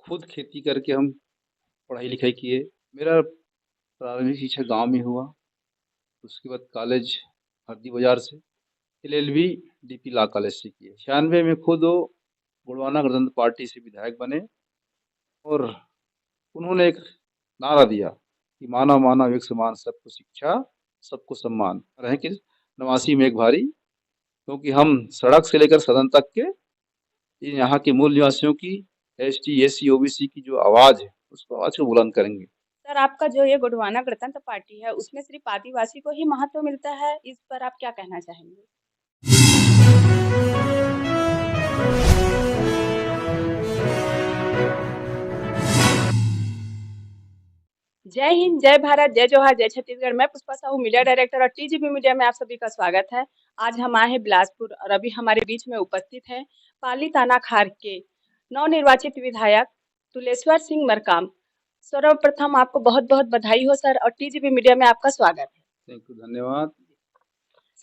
खुद खेती करके हम पढ़ाई लिखाई किए। मेरा प्रारंभिक शिक्षा गांव में हुआ। उसके बाद कॉलेज हरदी बाजार से एलएलबी डीपी लॉ कॉलेज से किए। 96 में खुद वो गोंडवाना गणतंत्र पार्टी से विधायक बने और उन्होंने एक नारा दिया कि मानव मानव एक समान, सबको शिक्षा सबको सम्मान। रहे कि नवासी में एक भारी, क्योंकि हम सड़क से लेकर सदन तक के यहाँ के मूल निवासियों की, एसटी एससी ओबीसी की जो आवाज है, उसको आवाज को बुलंद करेंगे। सर, आपका जो ये गोंडवाना गणतंत्र पार्टी है उसमें सिर्फ आदिवासी को ही महत्व मिलता है, इस पर आप क्या कहना चाहेंगे? जय हिंद, जय भारत, जय जोहार, जय छत्तीसगढ़। मैं पुष्पा साहू, मीडिया डायरेक्टर और टीजीपी मीडिया में आप सभी का स्वागत है। आज हम आए हैं बिलासपुर और अभी हमारे बीच में उपस्थित है पाली तानाखार के नवनिर्वाचित विधायक तुलेश्वर सिंह मरकाम। सर्वप्रथम आपको बहुत बहुत बधाई हो सर, और टीजीपी मीडिया में आपका स्वागत है। थैंक यू, धन्यवाद।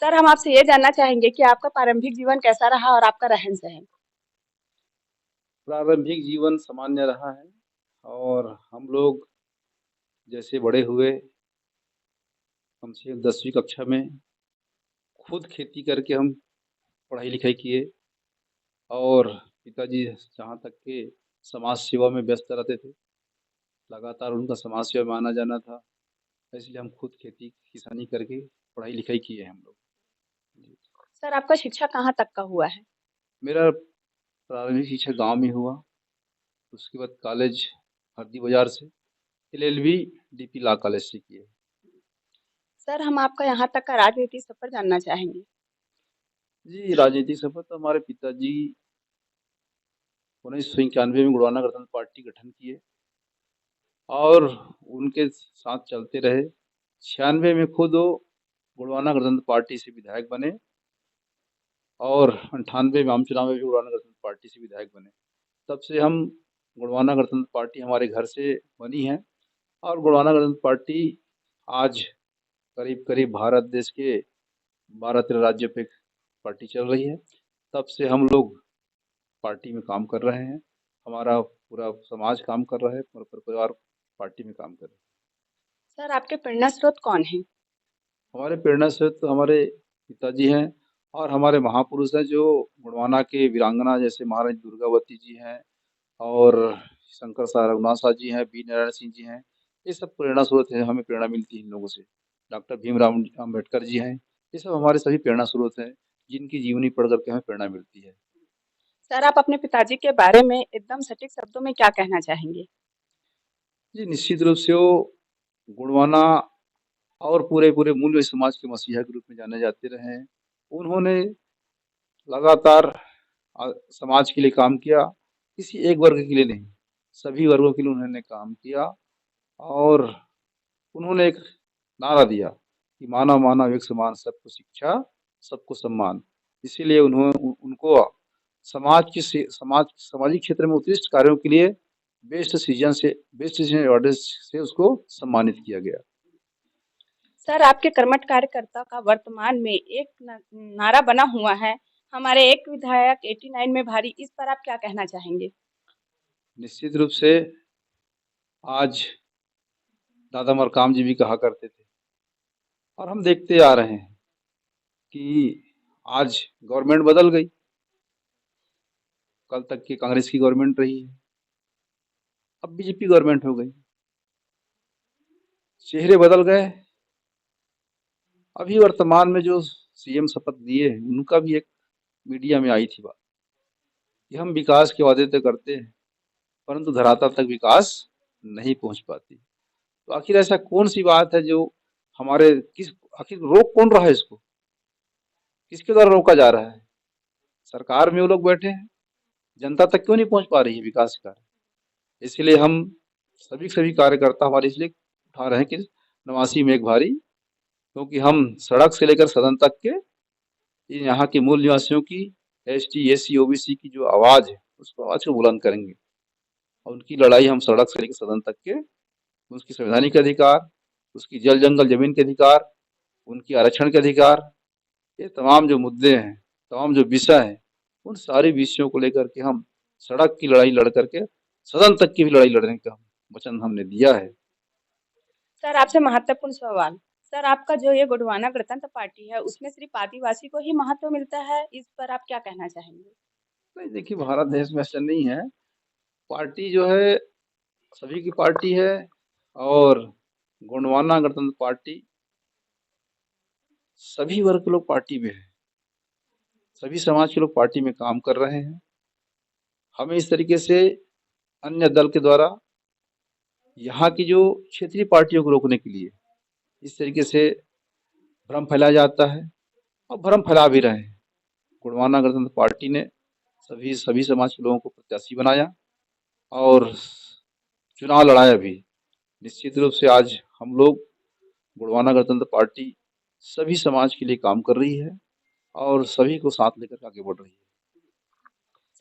सर, हम आपसे ये जानना चाहेंगे कि आपका प्रारंभिक जीवन कैसा रहा और आपका रहन सहन। प्रारंभिक जीवन सामान्य रहा है और हम लोग जैसे बड़े हुए, हमसे 10वीं कक्षा में खुद खेती करके हम पढ़ाई लिखाई किए और पिताजी जहाँ तक के समाज सेवा में व्यस्त रहते थे, लगातार उनका समाज सेवा में आना जाना था, इसलिए हम खुद खेती किसानी करके पढ़ाई लिखाई किए हम लोग। सर, आपका शिक्षा कहाँ तक का हुआ है? मेरा प्रारंभिक शिक्षा गांव में हुआ। उसके बाद कॉलेज हरदी बाजार से एलएलबी डीपी लॉ कॉलेज से किए। सर, हम आपका यहाँ तक का राजनीतिक सफर जानना चाहेंगे। जी, राजनीतिक सफर तो हमारे पिताजी 1991 में गोंडवाना गणतंत्र पार्टी गठन किए और उनके साथ चलते रहे। 96 में खुद वो गोंडवाना गणतंत्र पार्टी से विधायक बने और 98 में आम चुनाव में भी गोंडवाना गणतंत्र पार्टी से विधायक बने। तब से हम गोंडवाना गणतंत्र पार्टी हमारे घर से बनी है और गोंडवाना गणतंत्र पार्टी आज करीब करीब भारत देश के 12-13 राज्यों पे पार्टी चल रही है। तब से हम लोग पार्टी में काम कर रहे हैं। हमारा पूरा समाज काम कर रहा है, पूरा परिवार पार्टी में काम कर रहे हैं। सर, आपके प्रेरणा स्रोत कौन है? हमारे प्रेरणा स्रोत तो हमारे पिताजी हैं और हमारे महापुरुष हैं, जो गोंडवाना के वीरांगना जैसे महारानी दुर्गावती जी हैं और शंकर शाह रघुनाथ शाह जी हैं, बी नारायण सिंह जी हैं। ये सब प्रेरणा स्रोत है, हमें प्रेरणा मिलती है इन लोगों से। डॉक्टर भीमराव अम्बेडकर जी हैं। ये सब हमारे सभी प्रेरणा स्रोत हैं, जिनकी जीवनी पढ़ करके हमें प्रेरणा मिलती है। सर, आप अपने पिताजी के बारे में एकदम सटीक शब्दों में क्या कहना चाहेंगे? जी, निश्चित रूप से वो गोंडवाना और पूरे पूरे मूल्य समाज के मसीहा के रूप में जाने जाते रहे हैं। उन्होंने लगातार समाज के लिए काम किया, किसी एक वर्ग के लिए नहीं, सभी वर्गों के लिए उन्होंने काम किया और उन्होंने एक नारा दिया कि मानव मानव एक समान, सबको शिक्षा सबको सम्मान। इसीलिए उनको सामाजिक क्षेत्र में उत्कृष्ट कार्यों के लिए बेस्ट सिटीजन अवार्ड से उसको सम्मानित किया गया। सर, आपके कर्मठ कार्यकर्ता का वर्तमान में एक नारा बना हुआ है, हमारे एक विधायक 89 में भारी, इस पर आप क्या कहना चाहेंगे? निश्चित रूप से आज दादा मरकाम जी भी कहा करते थे और हम देखते आ रहे हैं कि आज गवर्नमेंट बदल गई। कल तक की कांग्रेस की गवर्नमेंट रही है, अब बीजेपी गवर्नमेंट हो गई, चेहरे बदल गए। अभी वर्तमान में जो सीएम शपथ लिए हैं, उनका भी एक मीडिया में आई थी बात कि हम विकास के वादे तो करते हैं, परंतु धरातल तक विकास नहीं पहुंच पाती। तो आखिर ऐसा कौन सी बात है जो हमारे आखिर रोक कौन रहा है इसको? किसके द्वारा रोका जा रहा है? सरकार में वो लोग बैठे हैं, जनता तक क्यों नहीं पहुंच पा रही है विकास कार्य? इसलिए हम सभी कार्यकर्ता हमारे इसलिए उठा रहे हैं कि नवासी में एक भारी, क्योंकि हम सड़क से लेकर सदन तक के यहाँ के मूल निवासियों की, एसटी एससी ओबीसी की जो आवाज है, उसको आवाज को बुलंद करेंगे और उनकी लड़ाई हम सड़क से लेकर सदन तक के, उसकी संवैधानिक अधिकार, उसकी जल जंगल जमीन के अधिकार, उनकी आरक्षण के अधिकार, ये तमाम जो मुद्दे हैं, तमाम जो विषय हैं, उन सारे विषयों को लेकर के हम सड़क की लड़ाई लड़ करके सदन तक की भी लड़ाई लड़ने का वचन हमने दिया है। सर आपसे महत्वपूर्ण सवाल, सर आपका जो ये गोंडवाना गणतंत्र पार्टी है उसमें सिर्फ आदिवासी को ही महत्व मिलता है, इस पर आप क्या कहना चाहेंगे? नहीं देखिए, भारत देश में ऐसा नहीं है। पार्टी जो है सभी की पार्टी है, और गोंडवाना गणतंत्र पार्टी सभी वर्ग के लोग पार्टी में है, सभी समाज के लोग पार्टी में काम कर रहे हैं। हमें इस तरीके से अन्य दल के द्वारा यहाँ की जो क्षेत्रीय पार्टियों को रोकने के लिए इस तरीके से भ्रम फैलाया जाता है, और भ्रम फैला भी रहे हैं। गोंडवाना गणतंत्र पार्टी ने सभी सभी समाज के लोगों को प्रत्याशी बनाया और चुनाव लड़ाया भी। निश्चित रूप से आज हम लोग गोंडवाना गणतंत्र पार्टी सभी समाज के लिए काम कर रही है और सभी को साथ लेकर के आगे बढ़ रही है।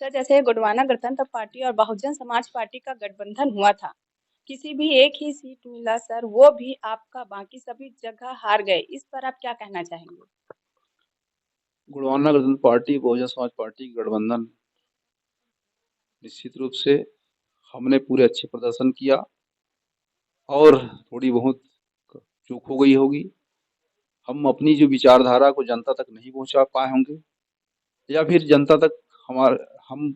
सर जैसे गोंडवाना गणतंत्र पार्टी और बहुजन समाज पार्टी का गठबंधन हुआ था, किसी भी एक ही सीट मिला सर, वो भी आपका बाकी सभी जगह हार गए, इस पर आप क्या कहना चाहेंगे? गोंडवाना गणतंत्र पार्टी बहुजन समाज पार्टी गठबंधन, निश्चित रूप से हमने पूरे अच्छे प्रदर्शन किया, और थोड़ी बहुत चूक हो गई होगी। हम अपनी जो विचारधारा को जनता तक नहीं पहुंचा पाए होंगे, या फिर जनता तक हम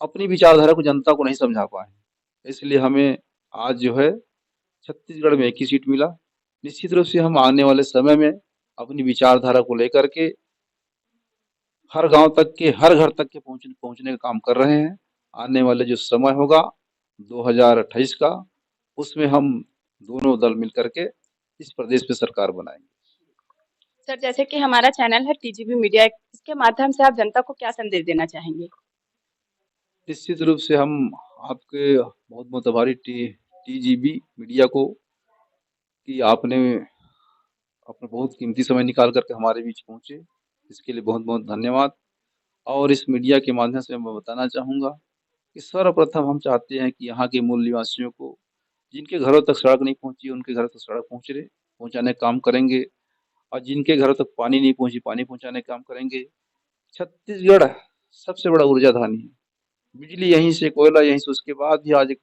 अपनी विचारधारा को जनता को नहीं समझा पाए, इसलिए हमें आज जो है छत्तीसगढ़ में एक ही सीट मिला। निश्चित रूप से हम आने वाले समय में अपनी विचारधारा को लेकर के हर गांव तक के, हर घर तक के पहुंचने का काम कर रहे हैं। आने वाले जो समय होगा 2028 का, उसमें हम दोनों दल मिलकर के इस प्रदेश में सरकार बनाएंगे। सर जैसे कि हमारा चैनल है टीजीबी मीडिया, इसके माध्यम से आप जनता को क्या संदेश देना चाहेंगे? निश्चित रूप से हम आपके बहुत बहुत आभारी टीजीबी मीडिया को, कि आपने अपना बहुत कीमती समय निकाल करके हमारे बीच पहुंचे, इसके लिए बहुत बहुत धन्यवाद। और इस मीडिया के माध्यम से मैं बताना चाहूँगा कि सर्वप्रथम हम चाहते हैं कि यहाँ के मूल निवासियों को, जिनके घरों तक सड़क नहीं पहुँची, उनके घरों तक सड़क पहुँचाने का काम करेंगे, और जिनके घरों तक पानी नहीं पहुँची, पानी पहुँचाने का काम करेंगे। छत्तीसगढ़ सबसे बड़ा ऊर्जा धानी है, बिजली यहीं से, कोयला यहीं से, उसके बाद भी आज एक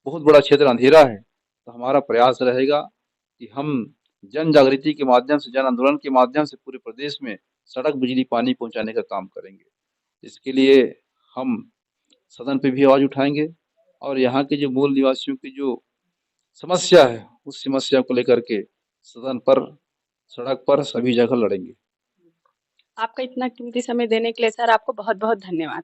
बहुत बड़ा क्षेत्र अंधेरा है। तो हमारा प्रयास रहेगा कि हम जन जागृति के माध्यम से, जन आंदोलन के माध्यम से पूरे प्रदेश में सड़क, बिजली, पानी पहुंचाने का काम करेंगे। इसके लिए हम सदन पे भी आवाज उठाएंगे, और यहाँ के जो मूल निवासियों की जो समस्या है, उस समस्या को लेकर के सदन पर, सड़क पर, सभी जगह लड़ेंगे। आपका इतना कीमती समय देने के लिए सर आपको बहुत बहुत धन्यवाद।